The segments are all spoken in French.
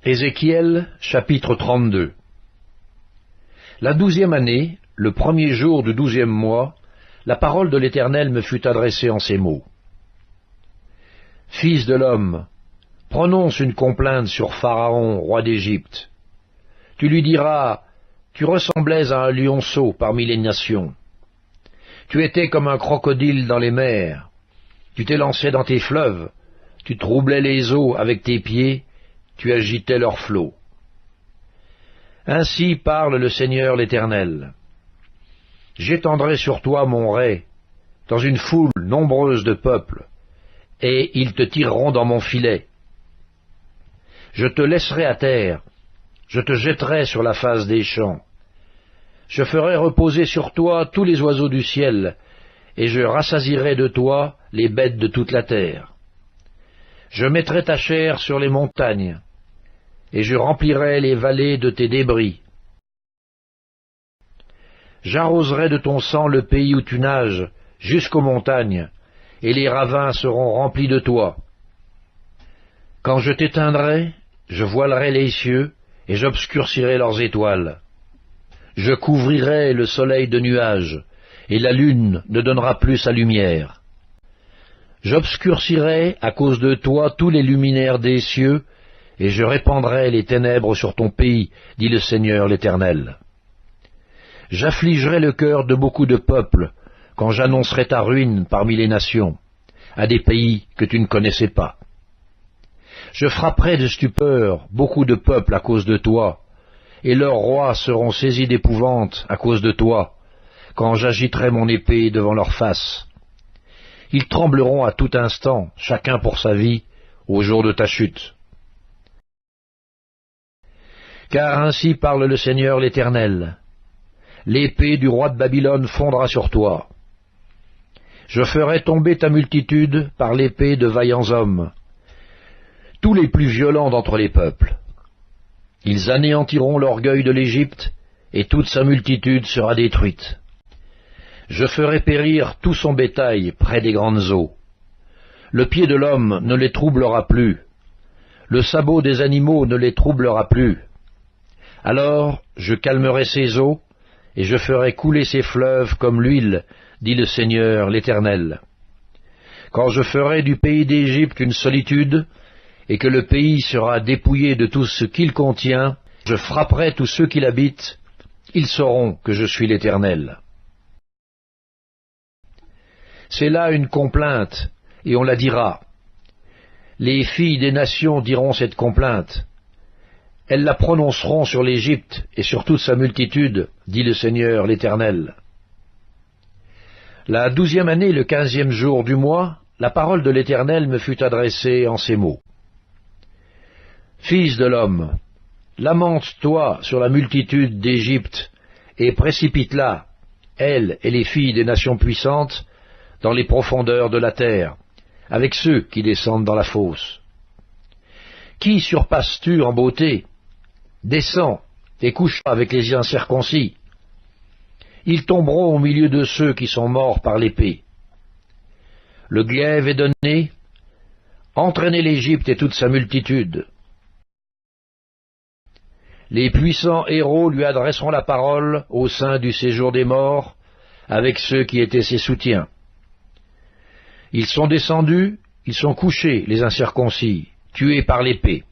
Ézéchiel, chapitre 32. La 12e année, le premier jour du 12e mois, la parole de l'Éternel me fut adressée en ces mots. Fils de l'homme, prononce une complainte sur Pharaon, roi d'Égypte. Tu lui diras, tu ressemblais à un lionceau parmi les nations. Tu étais comme un crocodile dans les mers. Tu t'élançais dans tes fleuves, tu troublais les eaux avec tes pieds, tu agitais leurs flots. Ainsi parle le Seigneur l'Éternel. J'étendrai sur toi mon rai, dans une foule nombreuse de peuples, et ils te tireront dans mon filet. Je te laisserai à terre, je te jetterai sur la face des champs. Je ferai reposer sur toi tous les oiseaux du ciel, et je rassasierai de toi les bêtes de toute la terre. Je mettrai ta chair sur les montagnes, et je remplirai les vallées de tes débris. J'arroserai de ton sang le pays où tu nages, jusqu'aux montagnes, et les ravins seront remplis de toi. Quand je t'éteindrai, je voilerai les cieux, et j'obscurcirai leurs étoiles. Je couvrirai le soleil de nuages, et la lune ne donnera plus sa lumière. J'obscurcirai à cause de toi tous les luminaires des cieux, et je répandrai les ténèbres sur ton pays, dit le Seigneur l'Éternel. J'affligerai le cœur de beaucoup de peuples, quand j'annoncerai ta ruine parmi les nations, à des pays que tu ne connaissais pas. Je frapperai de stupeur beaucoup de peuples à cause de toi, et leurs rois seront saisis d'épouvante à cause de toi, quand j'agiterai mon épée devant leur face. Ils trembleront à tout instant, chacun pour sa vie, au jour de ta chute. Car ainsi parle le Seigneur l'Éternel. L'épée du roi de Babylone fondra sur toi. Je ferai tomber ta multitude par l'épée de vaillants hommes, tous les plus violents d'entre les peuples. Ils anéantiront l'orgueil de l'Égypte, et toute sa multitude sera détruite. Je ferai périr tout son bétail près des grandes eaux. Le pied de l'homme ne les troublera plus. Le sabot des animaux ne les troublera plus. Alors je calmerai ses eaux, et je ferai couler ses fleuves comme l'huile, dit le Seigneur l'Éternel. Quand je ferai du pays d'Égypte une solitude, et que le pays sera dépouillé de tout ce qu'il contient, je frapperai tous ceux qui l'habitent, ils sauront que je suis l'Éternel. C'est là une complainte, et on la dira. Les filles des nations diront cette complainte. Elles la prononceront sur l'Égypte et sur toute sa multitude, dit le Seigneur l'Éternel. La 12e année, le 15e jour du mois, la parole de l'Éternel me fut adressée en ces mots. Fils de l'homme, lamente-toi sur la multitude d'Égypte, et précipite-la, elle et les filles des nations puissantes, dans les profondeurs de la terre, avec ceux qui descendent dans la fosse. Qui surpasses-tu en beauté? Descends et couche avec les incirconcis. Ils tomberont au milieu de ceux qui sont morts par l'épée. Le glaive est donné, entraînez l'Égypte et toute sa multitude. Les puissants héros lui adresseront la parole au sein du séjour des morts, avec ceux qui étaient ses soutiens. Ils sont descendus, ils sont couchés, les incirconcis, tués par l'épée.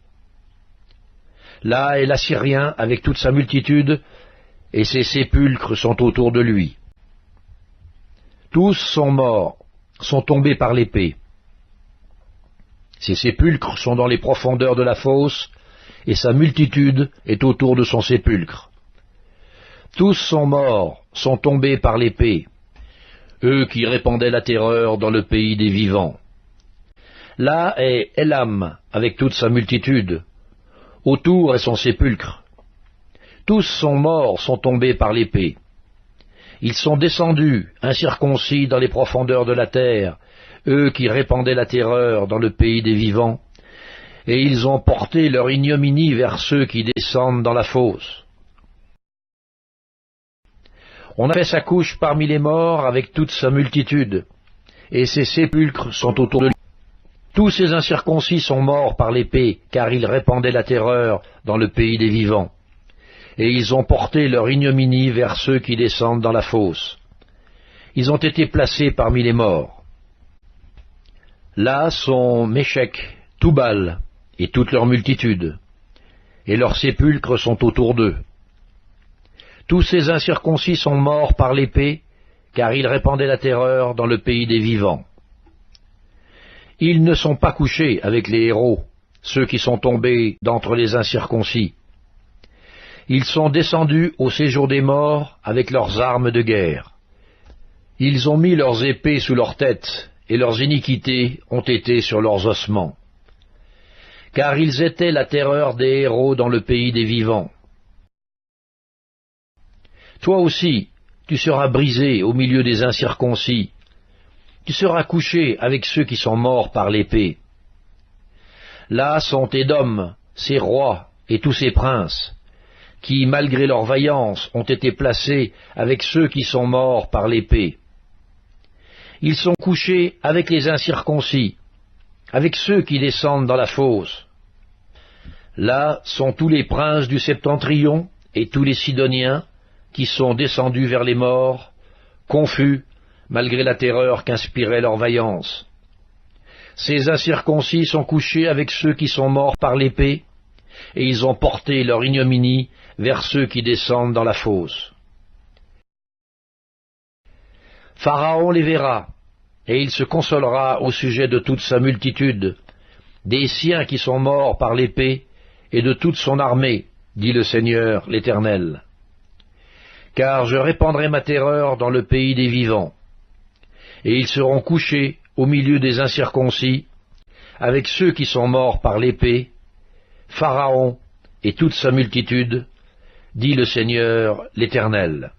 Là est l'Assyrien avec toute sa multitude, et ses sépulcres sont autour de lui. Tous sont morts, sont tombés par l'épée. Ses sépulcres sont dans les profondeurs de la fosse, et sa multitude est autour de son sépulcre. Tous sont morts, sont tombés par l'épée, eux qui répandaient la terreur dans le pays des vivants. Là est Élam avec toute sa multitude, autour est son sépulcre. Tous sont morts, sont tombés par l'épée. Ils sont descendus, incirconcis dans les profondeurs de la terre, eux qui répandaient la terreur dans le pays des vivants, et ils ont porté leur ignominie vers ceux qui descendent dans la fosse. On a fait sa couche parmi les morts avec toute sa multitude, et ses sépulcres sont autour de lui. Tous ces incirconcis sont morts par l'épée, car ils répandaient la terreur dans le pays des vivants. Et ils ont porté leur ignominie vers ceux qui descendent dans la fosse. Ils ont été placés parmi les morts. Là sont Méchec, Toubal, et toute leur multitude, et leurs sépulcres sont autour d'eux. Tous ces incirconcis sont morts par l'épée, car ils répandaient la terreur dans le pays des vivants. Ils ne sont pas couchés avec les héros, ceux qui sont tombés d'entre les incirconcis. Ils sont descendus au séjour des morts avec leurs armes de guerre. Ils ont mis leurs épées sous leurs têtes, et leurs iniquités ont été sur leurs ossements. Car ils étaient la terreur des héros dans le pays des vivants. Toi aussi, tu seras brisé au milieu des incirconcis. Tu seras couché avec ceux qui sont morts par l'épée. Là sont Édom, ses rois et tous ses princes, qui, malgré leur vaillance, ont été placés avec ceux qui sont morts par l'épée. Ils sont couchés avec les incirconcis, avec ceux qui descendent dans la fosse. Là sont tous les princes du septentrion et tous les Sidoniens qui sont descendus vers les morts, confus, malgré la terreur qu'inspirait leur vaillance. Ces incirconcis sont couchés avec ceux qui sont morts par l'épée, et ils ont porté leur ignominie vers ceux qui descendent dans la fosse. Pharaon les verra, et il se consolera au sujet de toute sa multitude, des siens qui sont morts par l'épée, et de toute son armée, dit le Seigneur l'Éternel. Car je répandrai ma terreur dans le pays des vivants, et ils seront couchés au milieu des incirconcis, avec ceux qui sont morts par l'épée, Pharaon et toute sa multitude, dit le Seigneur l'Éternel.